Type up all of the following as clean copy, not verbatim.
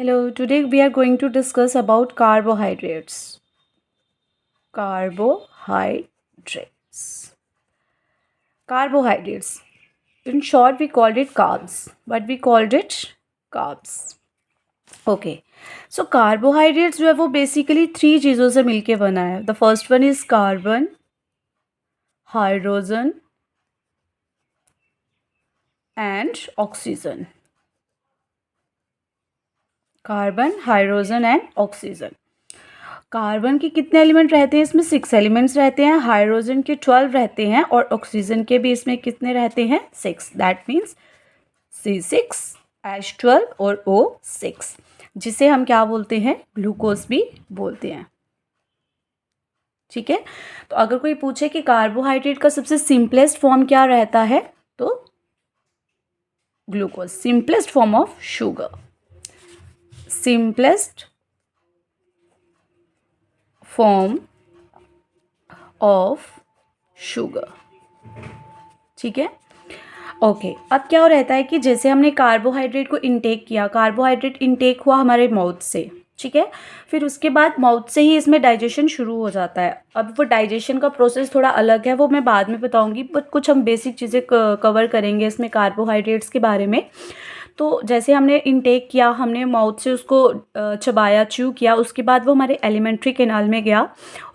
Hello, today we are going to discuss about carbohydrates. Carbohydrates. Carbohydrates. In short, we called it carbs, but we called it carbs. Okay. So carbohydrates जो है वो basically three चीज़ों से मिलके बना है. The first one is carbon, hydrogen and oxygen. Carbon, hydrogen and oxygen. Carbon के कितने एलिमेंट रहते हैं? इसमें 6 एलिमेंट्स रहते हैं. हाइड्रोजन के 12 रहते हैं और ऑक्सीजन के भी इसमें कितने रहते हैं? 6. दैट मीन्स C6H12 और O6, जिसे हम क्या बोलते हैं? ग्लूकोज भी बोलते हैं. ठीक है. तो अगर कोई पूछे कि कार्बोहाइड्रेट का सबसे सिंपलेस्ट फॉर्म क्या रहता है, तो glucose. Simplest form of sugar. Simplest form of sugar. ठीक है. ओके. अब क्या हो रहता है कि जैसे हमने कार्बोहाइड्रेट को इनटेक किया, कार्बोहाइड्रेट इनटेक हुआ हमारे माउथ से. ठीक है. फिर उसके बाद माउथ से ही इसमें डाइजेशन शुरू हो जाता है. अब वो डाइजेशन का प्रोसेस थोड़ा अलग है, वो मैं बाद में बताऊंगी, बट कुछ हम बेसिक चीज़ें कवर करेंगे इसमें कार्बोहाइड्रेट्स के बारे में. तो जैसे हमने इनटेक किया, हमने माउथ से उसको चबाया, च्यू किया, उसके बाद वो हमारे एलिमेंट्री कैनाल में गया.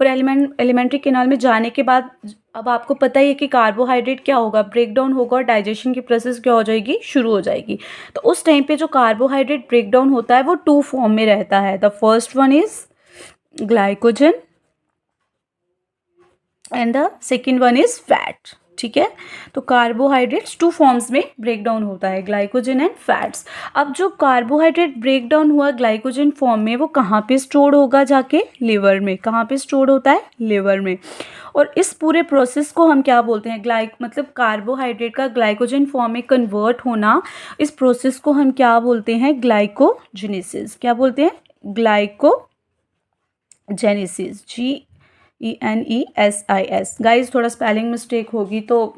और एलिमेंट्री कैनाल में जाने के बाद अब आपको पता ही है कि कार्बोहाइड्रेट क्या होगा? ब्रेक डाउन होगा और डाइजेशन की प्रोसेस क्या हो जाएगी? शुरू हो जाएगी. तो उस टाइम पे जो कार्बोहाइड्रेट ब्रेक डाउन होता है वो 2 फॉर्म में रहता है. The first one is glycogen and the second one is fat. ठीक है. तो कार्बोहाइड्रेट्स 2 फॉर्म्स में ब्रेक डाउन होता है, ग्लाइकोजन एंड फैट्स. अब जो कार्बोहाइड्रेट ब्रेक डाउन हुआ ग्लाइकोजन फॉर्म में, वो कहाँ पे स्टोर होगा? जाके लिवर में. कहाँ पे स्टोर होता है? लिवर में. और इस पूरे प्रोसेस को हम क्या बोलते हैं? मतलब कार्बोहाइड्रेट का ग्लाइकोजन फॉर्म में कन्वर्ट होना, इस प्रोसेस को हम क्या बोलते हैं? ग्लाइकोजेनेसिस. क्या बोलते हैं? ग्लाइकोजेनेसिस. GENESIS. गाइज थोड़ा स्पेलिंग मिस्टेक होगी तो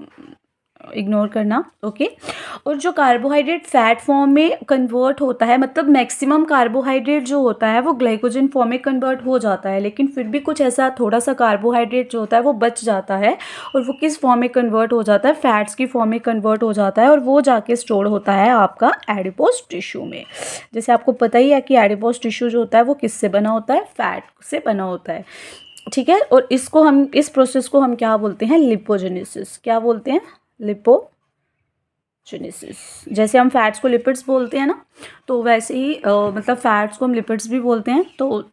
इग्नोर करना. ओके. और जो कार्बोहाइड्रेट फैट फॉर्म में कन्वर्ट होता है, मतलब मैक्सिमम कार्बोहाइड्रेट जो होता है वो ग्लाइकोजन फॉर्म में कन्वर्ट हो जाता है, लेकिन फिर भी कुछ ऐसा थोड़ा सा कार्बोहाइड्रेट जो होता है वो बच जाता है. और वो किस फॉर्म में कन्वर्ट हो जाता है? फैट्स की फॉर्म में कन्वर्ट हो जाता है. और वो जाके स्टोर होता है आपका एडिपोज टिश्यू में. जैसे आपको पता ही है कि एडिपोज टिश्यू जो होता है वो किससे बना होता है? फैट से बना होता है. ठीक है. और इस प्रोसेस को हम क्या बोलते हैं? लिपोजेनेसिस. क्या बोलते हैं? लिपोजेनेसिस. जैसे हम फैट्स को लिपिड्स बोलते हैं ना, तो वैसे ही मतलब फैट्स को हम लिपिड्स भी बोलते हैं. तो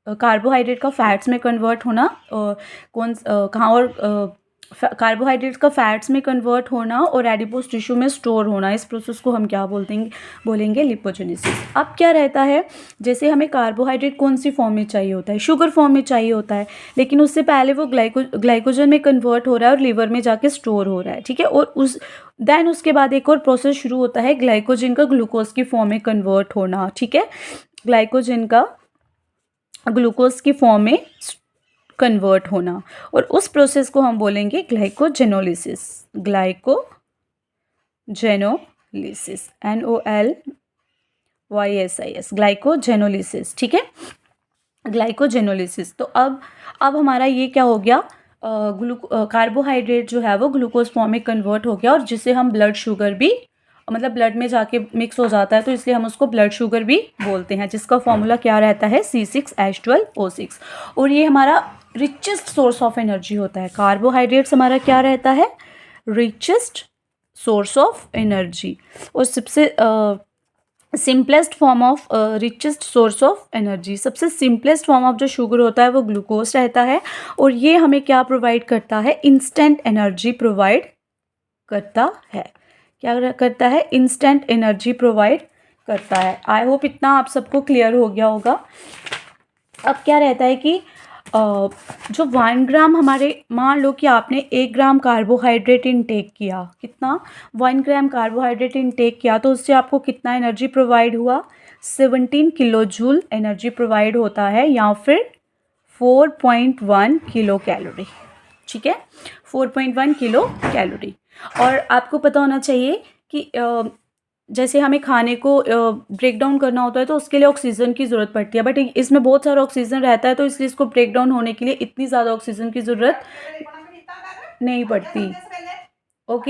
कार्बोहाइड्रेट का फैट्स में कन्वर्ट होना, कहाँ और कार्बोहाइड्रेट्स का फैट्स में कन्वर्ट होना और एडिपोज टिश्यू में स्टोर होना, इस प्रोसेस को हम क्या बोलेंगे? लिपोजेनेसिस. अब क्या रहता है? जैसे हमें कार्बोहाइड्रेट कौन सी फॉर्म में चाहिए होता है? शुगर फॉर्म में चाहिए होता है, लेकिन उससे पहले वो ग्लाइकोजन में कन्वर्ट हो रहा है और लीवर में जाके स्टोर हो रहा है. ठीक है. और उसके बाद एक और प्रोसेस शुरू होता है, ग्लाइकोजन का ग्लूकोज की फॉर्म में कन्वर्ट होना. ठीक है. ग्लाइकोजन का ग्लूकोज की फॉर्म में कन्वर्ट होना, और उस प्रोसेस को हम बोलेंगे ग्लाइकोजेनोलिसिस. ग्लाइकोजेनोलिसिस. NOLYSIS. ग्लाइकोजेनोलिसिस. ठीक है. ग्लाइकोजेनोलिसिस. तो अब हमारा ये क्या हो गया? कार्बोहाइड्रेट जो है वो ग्लूकोज फॉर्म में कन्वर्ट हो गया, और जिसे हम ब्लड शुगर भी, मतलब ब्लड में जाके मिक्स हो जाता है, तो इसलिए हम उसको ब्लड शुगर भी बोलते हैं, जिसका फॉर्मूला क्या रहता है? C6H12O6. और ये हमारा रिचेस्ट सोर्स ऑफ एनर्जी होता है. कार्बोहाइड्रेट्स हमारा क्या रहता है? Richest source of energy. और सबसे simplest form of richest source of energy, सबसे सिंपलेस्ट फॉर्म ऑफ जो शुगर होता है वो ग्लूकोज रहता है. और ये हमें क्या प्रोवाइड करता है? इंस्टेंट एनर्जी प्रोवाइड करता है. क्या करता है? इंस्टेंट एनर्जी प्रोवाइड करता है. आई होप इतना आप सबको क्लियर हो गया होगा. अब क्या रहता है कि जो 1 ग्राम हमारे, मान लो कि आपने 1 ग्राम कार्बोहाइड्रेट इनटेक किया. कितना? 1 ग्राम कार्बोहाइड्रेट इनटेक किया, तो उससे आपको कितना एनर्जी प्रोवाइड हुआ? 17 किलो जूल एनर्जी प्रोवाइड होता है, या फिर 4.1 किलो कैलोरी. ठीक है. 4.1 किलो कैलोरी. और आपको पता होना चाहिए कि जैसे हमें खाने को ब्रेक डाउन करना होता है तो उसके लिए ऑक्सीजन की ज़रूरत पड़ती है, बट इसमें बहुत सारा ऑक्सीजन रहता है तो इसलिए इसको ब्रेक डाउन होने के लिए इतनी ज़्यादा ऑक्सीजन की ज़रूरत नहीं पड़ती। ओके।